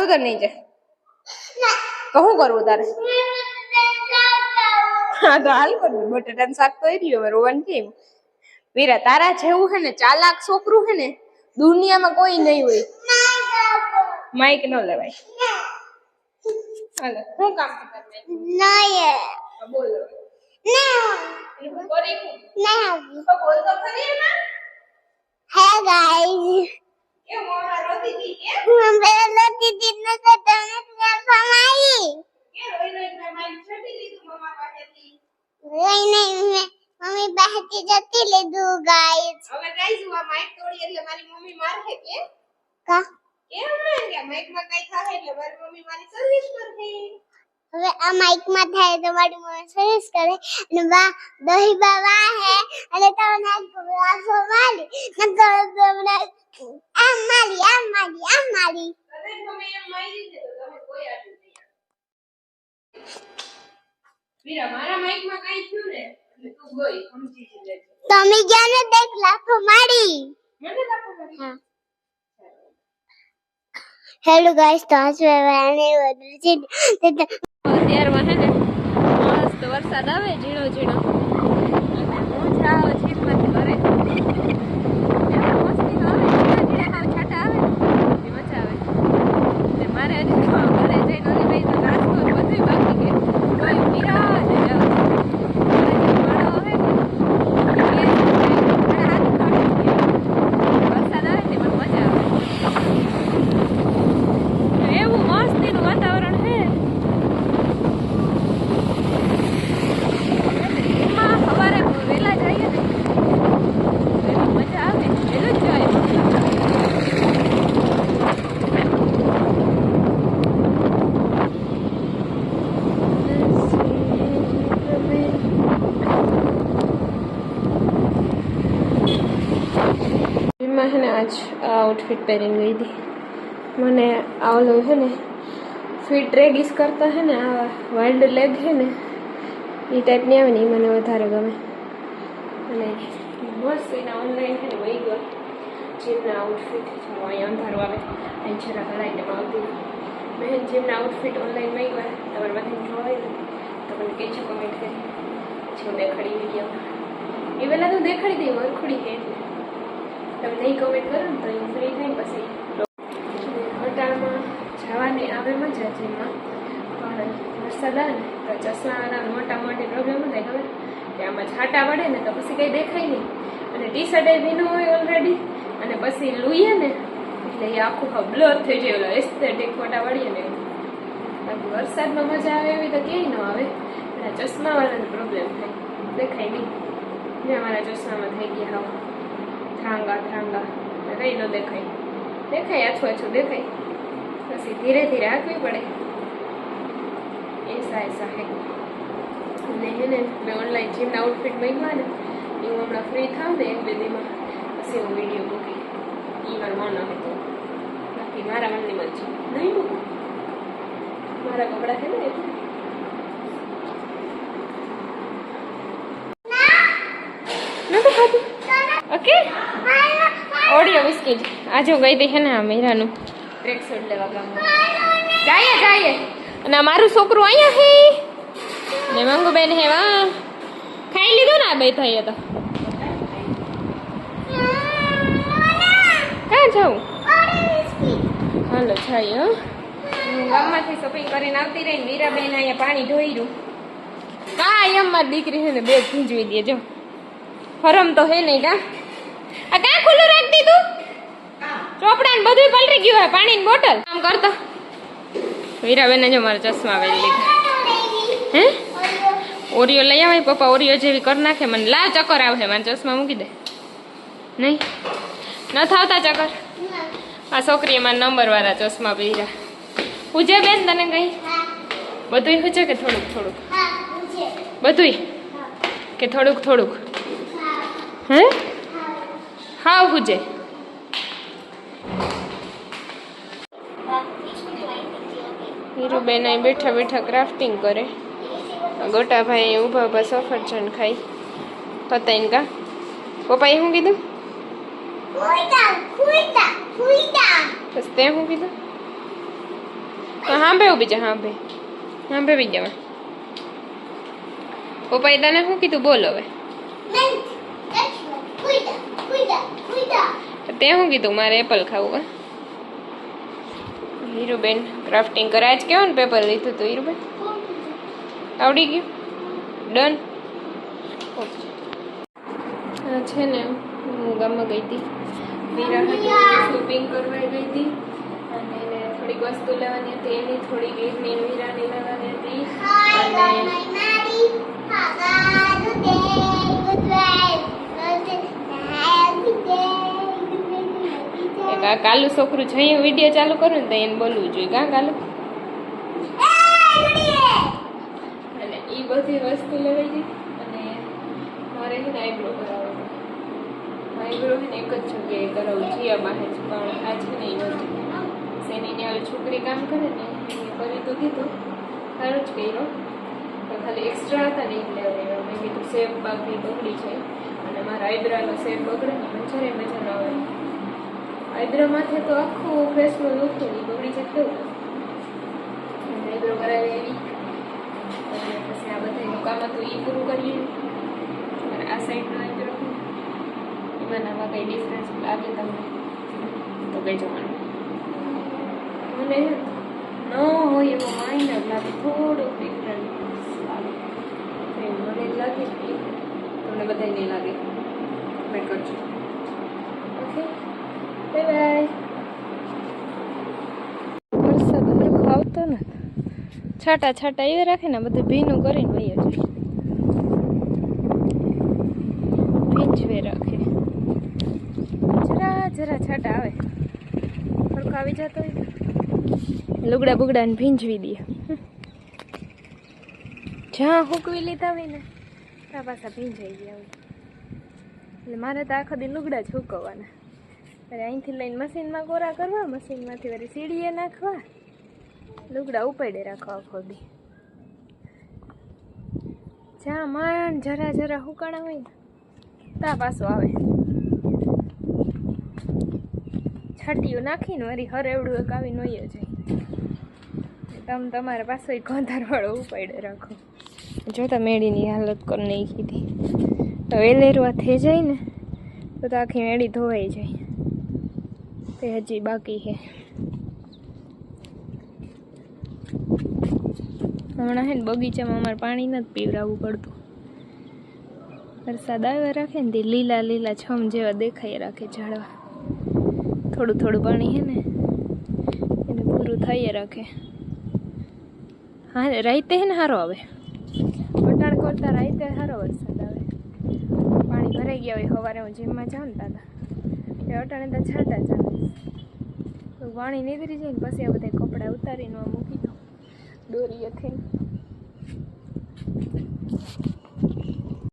ઉધર નહીં જાય કહું કરવું તારે હા તો હાલ કરવું બટેટાનું શાક તો એ રહ્યું રોવાનું કેમ વીરા તારા જેવું હે ને ચાલાક છોકરું હે ને દુનિયામાં કોઈ નહીં હોય માઈક ન લેવાય હાલો શું કામ કરતા નહીં બોલો ના કરી ના તો બોલ તો ખરી એમાં હે ગાઈસ એ મોરા રોતી હતી કે હું રોતી હતી ન તો તમે ફમાઈ કે રોઈ રોઈ મારી છટી લીધું મમ્મા પાસેથી રોઈ નહીં મમ્મી પાસેથી જતી લીધું ગાઈસ હવે ગાઈસ હું આ માઈક તોડી એટલે મારી મમ્મી મારશે કે કા કેમ કે માઈક માં કઈ થાય એટલે મારી મમ્મી મારી સર્વિસ કરશે હવે આ માઈક માં થાય તો મારી મમ્મી સર્વિસ કરે અને બા દહી બાવા હે અને તમને ગ્લાસો મારી નકર તમને આ મારી તમે મમ્મી એમ મારી દે તો તમે કોઈ આટલું નહીં વીરા મારા માઈક માં કઈ થયું ને એટલે તું ગઈ સમજી જજે તમે ક્યાં ને દેખ લાફો મારી મને લાફો મારી હા હેલો ગાઈસ તો આજ મેં વધુ છે અત્યારમાં હે ને મસ્ત વરસાદ આવે ઝીણો ઝીણો અને હું જાવ જીતમાંથી ઘરે મસ્તી આવે ઝીણા હાવ છાટા આવે એ મજા આવે ને મારે હજી ઘરે જઈને ઓલી ભાઈ તો નાસ્તો બધું બાકી કે કોઈ મીરા ને જાવ મારો હે વરસાદ આવે ને મને મજા આવે એવું મસ્તીનું વાતાવરણ હે એમાં સવારે વહેલા જઈએ ને એમાં મજા આવે વહેલું જ જાય એમાં હે ને આજ આ આઉટફિટ પહેરીને ગઈ હતી મને આ ઓલું છે ને ફિટ રેગીસ કરતા હે ને આ વાઇલ્ડ લેગ છે ને એ ટાઈપની આવે ને એ મને વધારે ગમે અને મસ્ત એના ઓનલાઈન છે ને વહી ગયો જીમના આઉટફિટ અહીંયા અંધારું આવે અહીં જરાક લાઈટમાં આવતી બહેન જીમના આઉટફિટ ઓનલાઈન વહી ગયા તમારે બધાને જોવાય ને તો મને કહેજો કમેન્ટ કરી પછી હું દેખાડી વિડીયોમાં એ પહેલાં તો દેખાડી દઈ વરખુડી છે એટલે તમે નહીં કમેન્ટ કરો ને તો હું ફ્રી થઈને પછી હોટલમાં જવાની આવે મજા જીમમાં પણ વરસાદ આવે ને તો ચશ્માવાળા મોટા મોટી પ્રોબ્લેમ થાય ખબર કે આમાં છાંટા પડે ને તો પછી કંઈ દેખાય નહીં અને ટી શર્ટ એ ભીનું હોય ઓલરેડી અને પછી લૂઈએ ને એટલે એ આખું બ્લર થઈ જાય ઓલા એસ્થેટિક ફોટા વળીએ ને બાકી વરસાદમાં મજા આવે એવી તો ક્યાંય ન આવે અને ચશ્માવાળાને પ્રોબ્લેમ થાય દેખાય નહીં ને અમારા ચશ્મામાં થઈ ગયા હવે થ્રાંગા કંઈ ન દેખાય આછું દેખાય પછી ધીરે ધીરે હાંકવી પડે એસા હે અને એને મેં ઓનલાઈન જીમના આઉટફિટ માંગ્યા ને એ હું હમણાં ફ્રી થાવ ને એક બે દીમાં પછી હું વિડીયો મૂકી એ મારું મન આવે તો બાકી મારા મનની મરજી નહીં મૂકું મારા કપડાં છે ને એટલે નતું ખાધું ઓકે ઓડિયો બિસ્કિટ આજે હું ગઈ હતી છે ને આ મીરાનું ટ્રેક શૂટ લેવા ગામમાં જાય અને મારું છોકરું અહીંયા હે ને મંગુબેન હે વા ખાઈ લીધું ને આ બે થઈએ તો ક્યાં જાઉં હાલો જાય હું ગામમાંથી શોપિંગ કરીને આવતી રહી મીરાબેન અહીંયા પાણી ઢોઈ રહ્યું કાંઈ એમ મારી દીકરી છે ને બેગ ભીંજવી દે જો ફરમ તો હે નહીં કા આ કાં ખુલ્લું રાખી દીધું ચોપડા ને બધું પલરી ગયું હે પાણીની બોટલ આમ કરતો વીરાબેને જો મારા ચશ્મા વેલી લીધા હે ઓરિયો લઈ આવે પપ્પા ઓરિયો જેવી કરી નાખે મને લાવ ચક્કર આવે મારા ચશ્મા મૂકી દે નહીં ન થાવતા ચક્કર આ છોકરીએ મારા નંબર વાળા ચશ્મા પહેર્યા પૂજે બેન તને કઈ બધુંય પૂછે કે થોડુંક બધુંય કે થોડુંક હે હા પૂજે હીરુબેન અહીં બેઠા ક્રાફ્ટિંગ કરે ગોટાભાઈ ઊભા સફરજન ખાઈ પતાઈને કા પપ્પાએ શું કીધું બસ તે શું કીધું હા બે ઉભી જા, હા બે બી જવા. પપ્પાએ તને શું કીધું બોલ હવે? તે શું કીધું મારે એપલ ખાવું? હીરુબેન ક્રાફ્ટિંગ કરે. આજ કેવું ને પેપર લીધું હતું હીરુબેન? આવડી ગયું? ડન. છે ને હું ગામમાં ગઈ હતી, મીરા શોપિંગ કરવા ગઈ હતી અને એને થોડીક વસ્તુ લેવાની હતી, એની થોડી વીરની મીરાની લેવાની હતી. અને કાલુ છોકરું જઈ વિડીયો ચાલુ કરું ને તો એને બોલવું જોઈએ. કાં કાલુ? અને એ બધી વસ્તુ લેવાઈ ગઈ. અને મારે છે ને આઈબ્રો કરાવવાનો. આઈબ્રો છે ને એક જ જગ્યાએ કરાવું, જીયા બહાર જ, પણ આ છે ને એ નથી શેનીને આવી છોકરી કામ કરે ને એ કરી તો દીધું, સારું જ કર્યો, તો ખાલી એક્સ્ટ્રા હતા ને એ લેવા. મેં કીધું શેપ બાકી બગડી છે અને મારા આઈબ્રાનો શેપ બગડે ને મને મજા ન આવે. આઈબ્રોમાંથી તો આખું ફેસનું લુક તો એ બગડી જાય કેવું. આઈબ્રો કરાવી એવી અને પછી આ બધા કામ હતું એ પૂરું કરીએ. અને આ સાઈડનો આઈબ્રો એમાં આમાં કંઈ ડિફરન્સ લાગે તમને તો કંઈ જવાનું. મને ન હોય એવો માઇનર લાગે, થોડુંક ડિફરન્ટ લાગે. મને જ લાગે તમને બધાય નહીં લાગે. મેં કરજો. Okay, bye bye. વરસાદ હરખો આવતો ને, છાંટા છાંટા એવી રાખે ને બધું ભીનું કરીને વહી જાય, ભીંજવે રાખે. જરા જરા છાંટા આવે, હરખો આવી જતો હોય લુગડા બુગડાને ભીંજવી દે. જ્યાં હુકવી લીધા હોય ને ત્યાં પાછા ભીંજાઈ ગયા હોય. એટલે મારે તો આખો દી લુગડા જ હુકવવાના. અરે અહીંથી લઈને મશીનમાં કોરા કરવા, મશીનમાંથી વળી સીડીએ નાખવા, લુગડા ઉપાડે રાખવા આખો દી. જ્યાં માંડ જરા જરા હુકાણા હોય ને ત્યાં પાછો આવે. છાટીઓ નાખીને વળી હરેવડું એક આવીને હોય જાય. તમે તમારા પાસે ગોંધારવાળો ઉપાડે રાખો. જોતા મેળીની હાલત કરી નાખી હતી. તો વેલેરવા થઈ જાય ને તો આખી મેળી ધોવાઈ જાય. તે હજી બાકી છે. હમણાં છે ને બગીચામાં અમારે પાણી નથી પીવડાવવું પડતું. વરસાદ આવ્યા રાખે ને તે લીલા લીલા છમ જેવા દેખાઈ રાખે ઝાડવા. થોડું થોડું પાણી છે ને એને પૂરું થઈ રાખે. હા રાઈતે હે ને સારો આવે, વટાણ કરતા રાઈતે સારો વરસાદ આવે. પાણી ભરાઈ ગયા હોય. સવારે હું જીમમાં જાઉં ને દાદા એ અટાણે તો છાંટા ચાલે. પાણી નીકળી જાય ને પછી આ બધા કપડાં ઉતારીને મૂકી દઉં દોરીએથી.